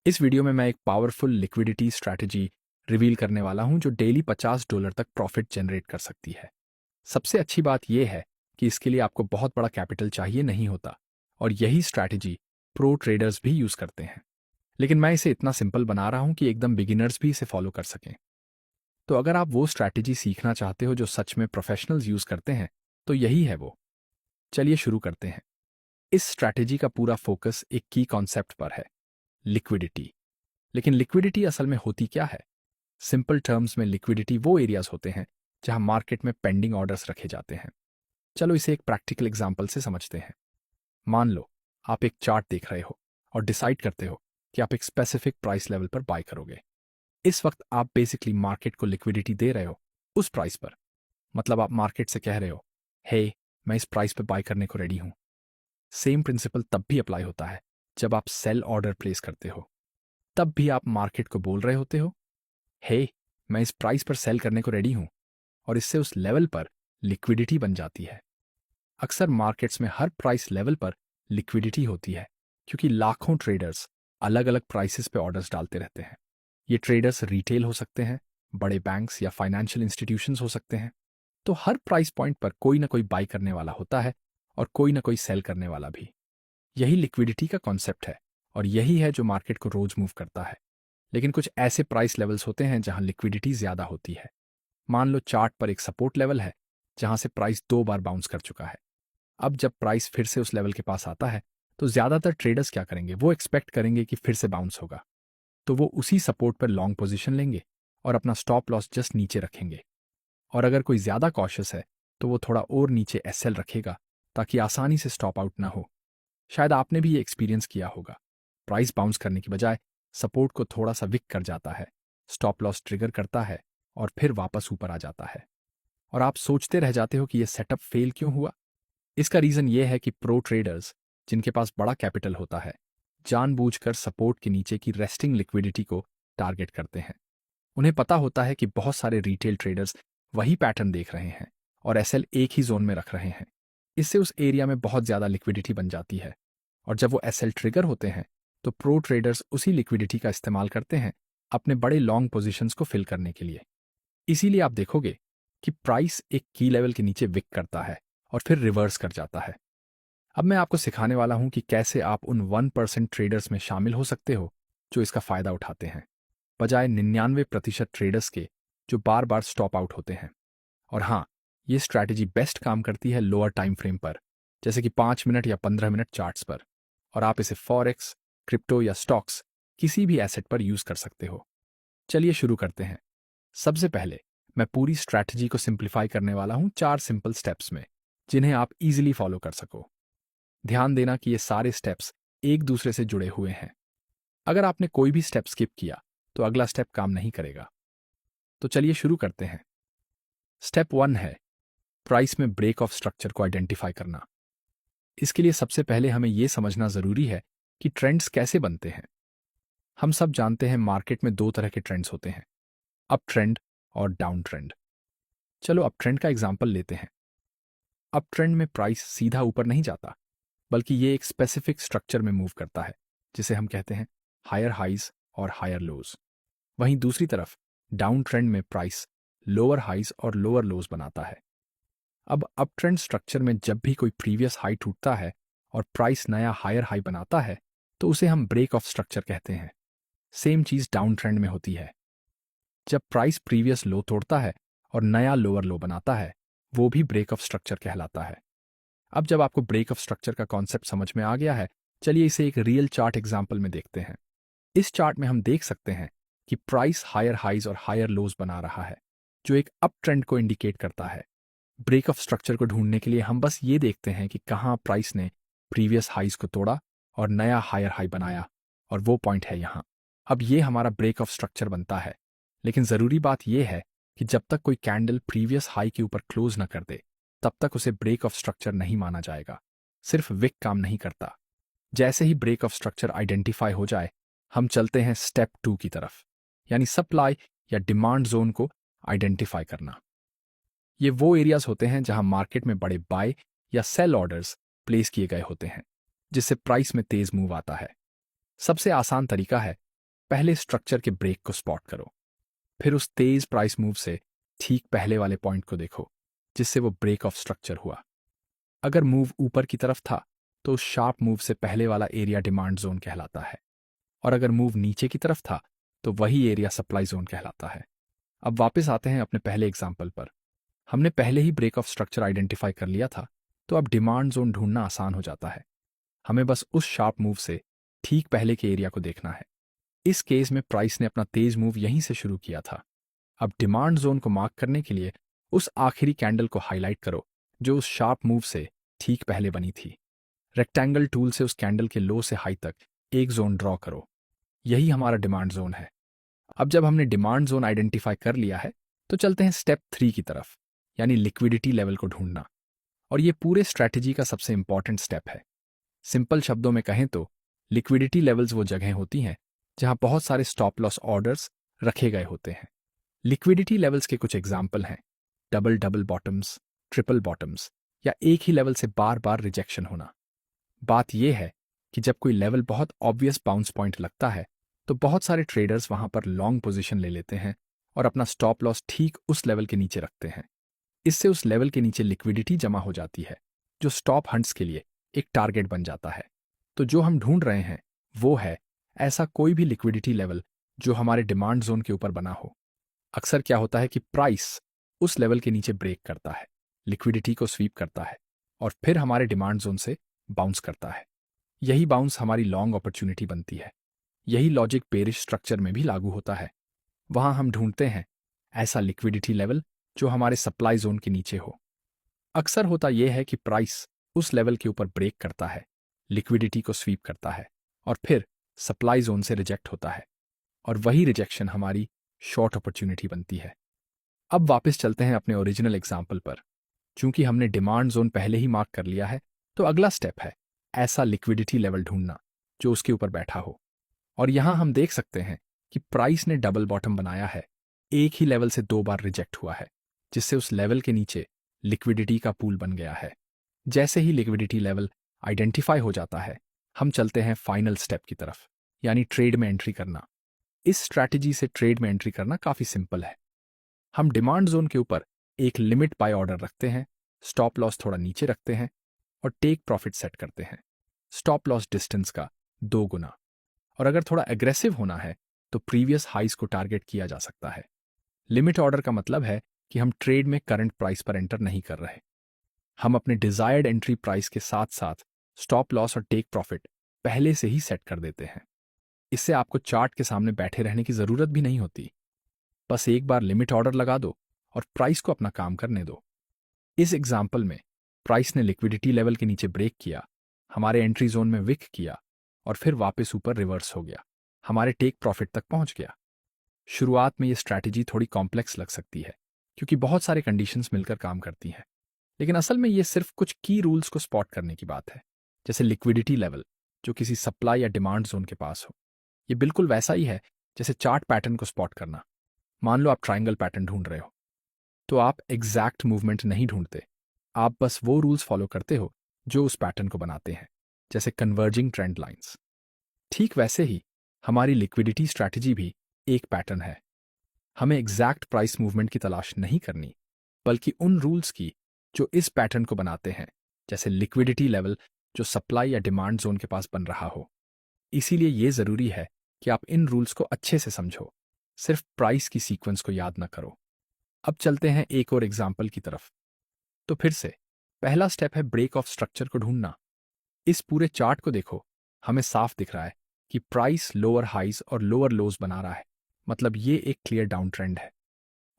इस वीडियो में मैं एक पावरफुल लिक्विडिटी स्ट्रैटेजी रिवील करने वाला हूं जो डेली $50 तक प्रॉफिट जनरेट कर सकती है। सबसे अच्छी बात यह है कि इसके लिए आपको बहुत बड़ा कैपिटल चाहिए नहीं होता और यही स्ट्रैटेजी प्रो ट्रेडर्स भी यूज करते हैं। लेकिन मैं इसे इतना सिंपल बना रहा हूं कि एकदम बिगिनर्स भी इसे फॉलो कर सकें। तो अगर आप वो स्ट्रैटेजी सीखना चाहते हो जो सच में प्रोफेशनल्स यूज करते हैं तो यही है वो। चलिए शुरू करते हैं। इस स्ट्रैटेजी का पूरा फोकस एक की कॉन्सेप्ट पर है, लिक्विडिटी। लेकिन लिक्विडिटी असल में होती क्या है? सिंपल टर्म्स में लिक्विडिटी वो एरियाज होते हैं जहां मार्केट में पेंडिंग ऑर्डर्स रखे जाते हैं। चलो इसे एक प्रैक्टिकल एग्जांपल से समझते हैं। मान लो आप एक चार्ट देख रहे हो और डिसाइड करते हो कि आप एक स्पेसिफिक प्राइस लेवल पर बाय करोगे। इस वक्त आप बेसिकली मार्केट को लिक्विडिटी दे रहे हो उस प्राइस पर। मतलब आप मार्केट से कह रहे हो, हे मैं इस प्राइस पर बाय करने को रेडी हूं। सेम प्रिंसिपल तब भी अप्लाई होता है जब आप सेल ऑर्डर प्लेस करते हो। तब भी आप मार्केट को बोल रहे होते हो, हे मैं इस प्राइस पर सेल करने को रेडी हूं, और इससे उस लेवल पर लिक्विडिटी बन जाती है। अक्सर मार्केट्स में हर प्राइस लेवल पर लिक्विडिटी होती है क्योंकि लाखों ट्रेडर्स अलग अलग प्राइसेस पे ऑर्डर्स डालते रहते हैं। ये ट्रेडर्स रिटेल हो सकते हैं, बड़े बैंक्स या फाइनेंशियल इंस्टीट्यूशंस हो सकते हैं। तो हर प्राइस पॉइंट पर कोई ना कोई बाई करने वाला होता है और कोई ना कोई सेल करने वाला भी। यही लिक्विडिटी का कॉन्सेप्ट है और यही है जो मार्केट को रोज मूव करता है। लेकिन कुछ ऐसे प्राइस लेवल्स होते हैं जहां लिक्विडिटी ज्यादा होती है। मान लो चार्ट पर एक सपोर्ट लेवल है जहां से प्राइस 2 बार बाउंस कर चुका है। अब जब प्राइस फिर से उस लेवल के पास आता है तो ज्यादातर ट्रेडर्स क्या करेंगे, वो एक्सपेक्ट करेंगे कि फिर से बाउंस होगा। तो वो उसी सपोर्ट पर लॉन्ग पोजीशन लेंगे और अपना स्टॉप लॉस जस्ट नीचे रखेंगे। और अगर कोई ज्यादा कॉशियस है तो वो थोड़ा और नीचे एसएल रखेगा ताकि आसानी से स्टॉप आउट ना हो। शायद आपने भी ये एक्सपीरियंस किया होगा। प्राइस बाउंस करने की बजाय सपोर्ट को थोड़ा सा विक कर जाता है, स्टॉप लॉस ट्रिगर करता है और फिर वापस ऊपर आ जाता है। और आप सोचते रह जाते हो कि ये सेटअप फेल क्यों हुआ। इसका रीजन ये है कि प्रो ट्रेडर्स जिनके पास बड़ा कैपिटल होता है जानबूझकर सपोर्ट के नीचे की रेस्टिंग लिक्विडिटी को टारगेट करते हैं। उन्हें पता होता है कि बहुत सारे रिटेल ट्रेडर्स वही पैटर्न देख रहे हैं और एसएल एक ही जोन में रख रहे हैं। इससे उस एरिया में बहुत ज्यादा लिक्विडिटी बन जाती है और जब वो एसएल ट्रिगर होते हैं तो प्रो ट्रेडर्स उसी लिक्विडिटी का इस्तेमाल करते हैं अपने बड़े लॉन्ग पोजीशंस को फिल करने के लिए। इसीलिए आप देखोगे कि प्राइस एक की लेवल के नीचे विक करता है और फिर रिवर्स कर जाता है। अब मैं आपको सिखाने वाला हूं कि कैसे आप उन 1% ट्रेडर्स में शामिल हो सकते हो जो इसका फायदा उठाते हैं, बजाय 99% ट्रेडर्स के जो बार बार स्टॉप आउट होते हैं। और हाँ, ये स्ट्रैटेजी बेस्ट काम करती है लोअर टाइम फ्रेम पर, जैसे कि 5 मिनट या 15 मिनट चार्ट्स पर। और आप इसे फॉरेक्स, क्रिप्टो या स्टॉक्स किसी भी एसेट पर यूज कर सकते हो। चलिए शुरू करते हैं। सबसे पहले मैं पूरी स्ट्रैटेजी को सिंप्लीफाई करने वाला हूं 4 सिंपल स्टेप्स में, जिन्हें आप इजीली फॉलो कर सको। ध्यान देना कि ये सारे स्टेप्स एक दूसरे से जुड़े हुए हैं। अगर आपने कोई भी स्टेप स्किप किया तो अगला स्टेप काम नहीं करेगा। तो चलिए शुरू करते हैं। स्टेप 1 है प्राइस में ब्रेक ऑफ स्ट्रक्चर को आइडेंटिफाई करना। इसके लिए सबसे पहले हमें यह समझना जरूरी है कि ट्रेंड्स कैसे बनते हैं। हम सब जानते हैं मार्केट में 2 तरह के ट्रेंड्स होते हैं, अप ट्रेंड और डाउन ट्रेंड। चलो अप ट्रेंड का एग्जांपल लेते हैं। अप ट्रेंड में प्राइस सीधा ऊपर नहीं जाता, बल्कि ये एक स्पेसिफिक स्ट्रक्चर में मूव करता है जिसे हम कहते हैं हायर हाइज और हायर लोज। वहीं दूसरी तरफ डाउन ट्रेंड में प्राइस लोअर हाइज और लोअर लोज बनाता है। अब अप ट्रेंड स्ट्रक्चर में जब भी कोई प्रीवियस हाई टूटता है और प्राइस नया हायर हाई बनाता है तो उसे हम ब्रेक ऑफ स्ट्रक्चर कहते हैं। सेम चीज डाउन ट्रेंड में होती है। जब प्राइस प्रीवियस लो तोड़ता है और नया लोअर लो बनाता है, वो भी ब्रेक ऑफ स्ट्रक्चर कहलाता है। अब जब आपको ब्रेक ऑफ स्ट्रक्चर का कॉन्सेप्ट समझ में आ गया है, चलिए इसे एक रियल चार्ट एग्जाम्पल में देखते हैं। इस चार्ट में हम देख सकते हैं कि प्राइस हायर हाइज और हायर लोज बना रहा है, जो एक अप ट्रेंड को इंडिकेट करता है। ब्रेक ऑफ स्ट्रक्चर को ढूंढने के लिए हम बस ये देखते हैं कि कहाँ प्राइस ने प्रीवियस हाइज को तोड़ा और नया हायर हाई बनाया, और वो पॉइंट है यहाँ। अब ये हमारा ब्रेक ऑफ स्ट्रक्चर बनता है। लेकिन जरूरी बात यह है कि जब तक कोई कैंडल प्रीवियस हाई के ऊपर क्लोज न कर दे तब तक उसे ब्रेक ऑफ स्ट्रक्चर नहीं माना जाएगा। सिर्फ विक काम नहीं करता। जैसे ही ब्रेक ऑफ स्ट्रक्चर आइडेंटिफाई हो जाए, हम चलते हैं स्टेप 2 की तरफ, यानी सप्लाई या डिमांड जोन को आइडेंटिफाई करना। ये वो एरियाज होते हैं जहां मार्केट में बड़े बाय या सेल ऑर्डर्स प्लेस किए गए होते हैं, जिससे प्राइस में तेज मूव आता है। सबसे आसान तरीका है पहले स्ट्रक्चर के ब्रेक को स्पॉट करो, फिर उस तेज प्राइस मूव से ठीक पहले वाले पॉइंट को देखो जिससे वो ब्रेक ऑफ स्ट्रक्चर हुआ। अगर मूव ऊपर की तरफ था तो उस शार्प मूव से पहले वाला एरिया डिमांड जोन कहलाता है, और अगर मूव नीचे की तरफ था तो वही एरिया सप्लाई जोन कहलाता है। अब वापस आते हैं अपने पहले एग्जाम्पल पर। हमने पहले ही ब्रेक ऑफ स्ट्रक्चर आइडेंटिफाई कर लिया था, तो अब डिमांड जोन ढूंढना आसान हो जाता है। हमें बस उस शार्प मूव से ठीक पहले के एरिया को देखना है। इस केस में प्राइस ने अपना तेज मूव यहीं से शुरू किया था। अब डिमांड जोन को मार्क करने के लिए उस आखिरी कैंडल को हाईलाइट करो जो उस शार्प मूव से ठीक पहले बनी थी। रेक्टेंगल टूल से उस कैंडल के लो से हाई तक एक जोन ड्रॉ करो। यही हमारा डिमांड जोन है। अब जब हमने डिमांड जोन आइडेंटिफाई कर लिया है तो चलते हैं स्टेप 3 की तरफ, यानी लिक्विडिटी लेवल को ढूंढना। और ये पूरे स्ट्रैटेजी का सबसे इंपॉर्टेंट स्टेप है। सिंपल शब्दों में कहें तो लिक्विडिटी लेवल्स वो जगह होती हैं जहां बहुत सारे स्टॉप लॉस ऑर्डर्स रखे गए होते हैं। लिक्विडिटी लेवल्स के कुछ एग्जाम्पल हैं double double bottoms, triple bottoms, या एक ही लेवल से बार बार रिजेक्शन होना। बात यह है कि जब कोई लेवल बहुत ऑब्वियस बाउंस पॉइंट लगता है तो बहुत सारे ट्रेडर्स वहां पर लॉन्ग पोजीशन ले लेते हैं और अपना स्टॉप लॉस ठीक उस लेवल के नीचे रखते हैं। इससे उस लेवल के नीचे लिक्विडिटी जमा हो जाती है जो स्टॉप हंट्स के लिए एक टारगेट बन जाता है। तो जो हम ढूंढ रहे हैं वो है ऐसा कोई भी लिक्विडिटी लेवल जो हमारे डिमांड जोन के ऊपर बना हो। अक्सर क्या होता है कि प्राइस उस लेवल के नीचे ब्रेक करता है, लिक्विडिटी को स्वीप करता है और फिर हमारे डिमांड जोन से बाउंस करता है। यही बाउंस हमारी लॉन्ग अपॉर्चुनिटी बनती है। यही लॉजिक बेरिश स्ट्रक्चर में भी लागू होता है। वहां हम ढूंढते हैं ऐसा लिक्विडिटी लेवल जो हमारे सप्लाई जोन के नीचे हो। अक्सर होता यह है कि प्राइस उस लेवल के ऊपर ब्रेक करता है, लिक्विडिटी को स्वीप करता है और फिर सप्लाई जोन से रिजेक्ट होता है, और वही रिजेक्शन हमारी शॉर्ट अपॉर्चुनिटी बनती है। अब वापस चलते हैं अपने ओरिजिनल एग्जाम्पल पर। चूंकि हमने डिमांड जोन पहले ही मार्क कर लिया है तो अगला स्टेप है ऐसा लिक्विडिटी लेवल ढूंढना जो उसके ऊपर बैठा हो। और यहां हम देख सकते हैं कि प्राइस ने डबल बॉटम बनाया है, एक ही लेवल से 2 बार रिजेक्ट हुआ है, जिससे उस लेवल के नीचे लिक्विडिटी का पूल बन गया है। जैसे ही लिक्विडिटी लेवल आइडेंटिफाई हो जाता है हम चलते हैं फाइनल स्टेप की तरफ, यानी ट्रेड में एंट्री करना। इस स्ट्रैटेजी से ट्रेड में एंट्री करना काफी सिंपल है। हम डिमांड जोन के ऊपर एक लिमिट बाय ऑर्डर रखते हैं, स्टॉप लॉस थोड़ा नीचे रखते हैं और टेक प्रॉफिट सेट करते हैं स्टॉप लॉस डिस्टेंस का 2 गुना। और अगर थोड़ा एग्रेसिव होना है तो प्रीवियस हाइस को टारगेट किया जा सकता है। लिमिट ऑर्डर का मतलब है कि हम ट्रेड में करंट प्राइस पर एंटर नहीं कर रहे। हम अपने डिजायर्ड एंट्री प्राइस के साथ साथ स्टॉप लॉस और टेक प्रॉफिट पहले से ही सेट कर देते हैं। इससे आपको चार्ट के सामने बैठे रहने की जरूरत भी नहीं होती। बस एक बार लिमिट ऑर्डर लगा दो और प्राइस को अपना काम करने दो। इस एग्जाम्पल में प्राइस ने लिक्विडिटी लेवल के नीचे ब्रेक किया, हमारे एंट्री जोन में विक किया और फिर वापस ऊपर रिवर्स हो गया, हमारे टेक प्रॉफिट तक पहुंच गया। शुरुआत में ये स्ट्रैटेजी थोड़ी कॉम्प्लेक्स लग सकती है क्योंकि बहुत सारे कंडीशंस मिलकर काम करती हैं, लेकिन असल में ये सिर्फ कुछ की रूल्स को स्पॉट करने की बात है। जैसे लिक्विडिटी लेवल जो किसी सप्लाई या डिमांड जोन के पास हो, ये बिल्कुल वैसा ही है जैसे चार्ट पैटर्न को स्पॉट करना। मान लो आप ट्रायंगल पैटर्न ढूंढ रहे हो तो आप एग्जैक्ट मूवमेंट नहीं ढूंढते, आप बस वो रूल्स फॉलो करते हो जो उस पैटर्न को बनाते हैं, जैसे कन्वर्जिंग ट्रेंड लाइंस। ठीक वैसे ही हमारी लिक्विडिटी स्ट्रैटेजी भी एक पैटर्न है। हमें एग्जैक्ट प्राइस मूवमेंट की तलाश नहीं करनी, बल्कि उन रूल्स की जो इस पैटर्न को बनाते हैं, जैसे लिक्विडिटी लेवल जो सप्लाई या डिमांड जोन के पास बन रहा हो। इसीलिए यह जरूरी है कि आप इन रूल्स को अच्छे से समझो, सिर्फ प्राइस की सीक्वेंस को याद न करो। अब चलते हैं एक और एग्जाम्पल की तरफ। तो फिर से पहला स्टेप है ब्रेक ऑफ स्ट्रक्चर को ढूंढना। इस पूरे चार्ट को देखो, हमें साफ दिख रहा है कि प्राइस लोअर हाइज और लोअर लोज बना रहा है, मतलब ये एक क्लियर डाउन ट्रेंड है।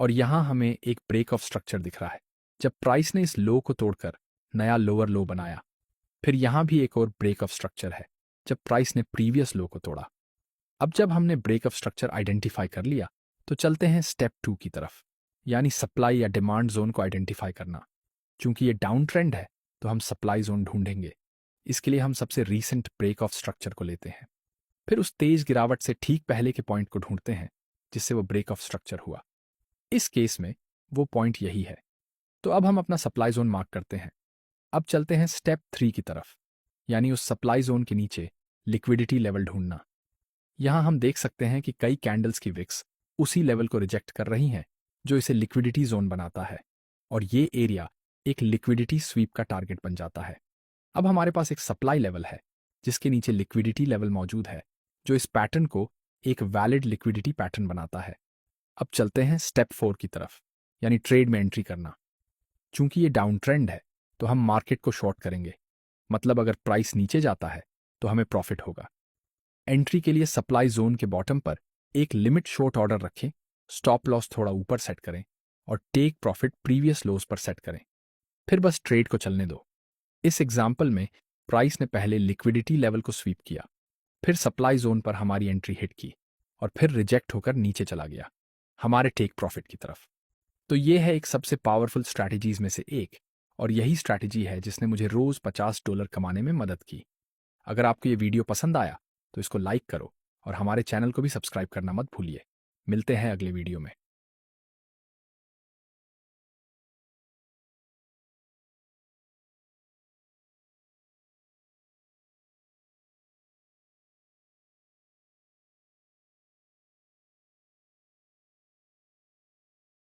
और यहां हमें एक ब्रेक ऑफ स्ट्रक्चर दिख रहा है जब प्राइस ने इस लो को तोड़कर नया लोअर लो बनाया। फिर यहां भी एक और ब्रेक ऑफ स्ट्रक्चर है जब प्राइस ने प्रीवियस लो को तोड़ा। अब जब हमने ब्रेक ऑफ स्ट्रक्चर आइडेंटिफाई कर लिया तो चलते हैं स्टेप 2 की तरफ, यानी सप्लाई या डिमांड जोन को आइडेंटिफाई करना। चूंकि ये डाउन ट्रेंड है तो हम सप्लाई जोन ढूंढेंगे। इसके लिए हम सबसे रीसेंट ब्रेक ऑफ स्ट्रक्चर को लेते हैं, फिर उस तेज गिरावट से ठीक पहले के पॉइंट को ढूंढते हैं जिससे वो ब्रेक ऑफ स्ट्रक्चर हुआ। इस केस में वो पॉइंट यही है। तो अब हम अपना सप्लाई जोन मार्क करते हैं। अब चलते हैं स्टेप 3 की तरफ, यानी उस सप्लाई जोन के नीचे लिक्विडिटी लेवल ढूंढना। यहाँ हम देख सकते हैं कि कई कैंडल्स की विक्स उसी लेवल को रिजेक्ट कर रही हैं जो इसे लिक्विडिटी जोन बनाता है, और ये एरिया एक लिक्विडिटी स्वीप का टारगेट बन जाता है। अब हमारे पास एक सप्लाई लेवल है जिसके नीचे लिक्विडिटी लेवल मौजूद है, जो इस पैटर्न को एक वैलिड लिक्विडिटी पैटर्न बनाता है। अब चलते हैं स्टेप 4 की तरफ, यानी ट्रेड में एंट्री करना। चूंकि ये डाउन ट्रेंड है तो हम मार्केट को शॉर्ट करेंगे, मतलब अगर प्राइस नीचे जाता है तो हमें प्रॉफिट होगा। एंट्री के लिए सप्लाई जोन के बॉटम पर एक लिमिट शॉर्ट ऑर्डर रखें, स्टॉप लॉस थोड़ा ऊपर सेट करें और टेक प्रॉफिट प्रीवियस लोज पर सेट करें। फिर बस ट्रेड को चलने दो। इस एग्जाम्पल में प्राइस ने पहले लिक्विडिटी लेवल को स्वीप किया, फिर सप्लाई जोन पर हमारी एंट्री हिट की और फिर रिजेक्ट होकर नीचे चला गया हमारे टेक प्रॉफिट की तरफ। तो ये है एक सबसे पावरफुल स्ट्रैटेजीज में से एक, और यही स्ट्रैटेजी है जिसने मुझे रोज $50 कमाने में मदद की। अगर आपको ये वीडियो पसंद आया तो इसको लाइक करो और हमारे चैनल को भी सब्सक्राइब करना मत भूलिए। मिलते हैं अगले वीडियो में।